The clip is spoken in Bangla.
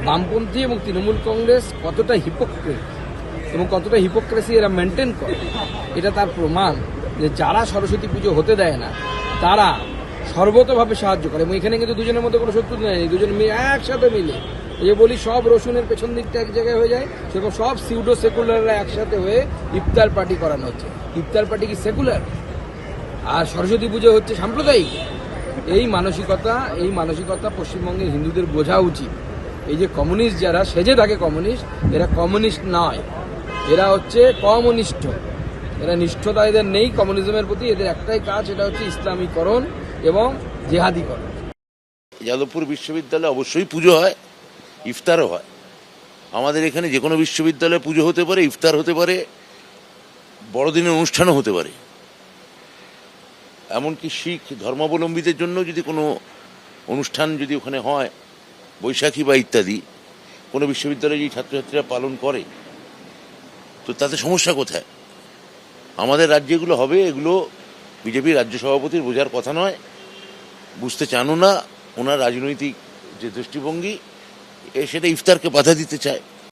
বামপন্থী এবং তৃণমূল কংগ্রেস কতটা হিপোক্রেট এবং কতটা হিপোক্রেসি এরা মেনটেন করে, এটা তার প্রমাণ যে যারা সরস্বতী পুজো হতে দেয় না তারা সর্বতভাবে সাহায্য করে। এবং এখানে কিন্তু দুজনের মধ্যে কোনো শত্রু নেই, দুজন একসাথে মিলে, এই যে বলি সব রসুনের পেছন দিকটা এক জায়গায় হয়ে যায়, সেরকম সব সিউডো সেকুলাররা একসাথে হয়ে ইফতার পার্টি করানো হচ্ছে। ইফতার পার্টি কি সেকুলার? আর সরস্বতী পুজো হচ্ছে সাম্প্রদায়িক। এই মানসিকতা পশ্চিমবঙ্গের হিন্দুদের বোঝা উচিত। এই যে কমিউনিস্ট যারা সেজে থাকে কমিউনিস্ট, এরা কমিউনিস্ট নয়, এরা হচ্ছে কমিউনিস্ট। এরা নিষ্ঠতা এদের নেই কমিউনিজমের প্রতি, এদের একটাই কাজ, এটা হচ্ছে ইসলামীকরণ এবং জেহাদিকরণ। যাদবপুর বিশ্ববিদ্যালয়ে অবশ্যই পুজো হয়, ইফতারও হয়। আমাদের এখানে যে কোনো বিশ্ববিদ্যালয়ে পুজো হতে পারে, ইফতার হতে পারে, বড়দিনের অনুষ্ঠানও হতে পারে। এমনকি শিখ ধর্মাবলম্বীদের জন্য যদি কোনো অনুষ্ঠান যদি ওখানে হয়, বৈশাখী বা ইত্যাদি, কোনো বিশ্ববিদ্যালয়ে যদি ছাত্রছাত্রীরা পালন করে, তো তাতে সমস্যা কোথায়? আমাদের রাজ্যে এগুলো হবে, এগুলো বিজেপির রাজ্য সভাপতির বোঝার কথা নয়, বুঝতে চানও না। ওনার রাজনৈতিক যে দৃষ্টিভঙ্গি, সেটা ইফতারকে বাধা দিতে চায়।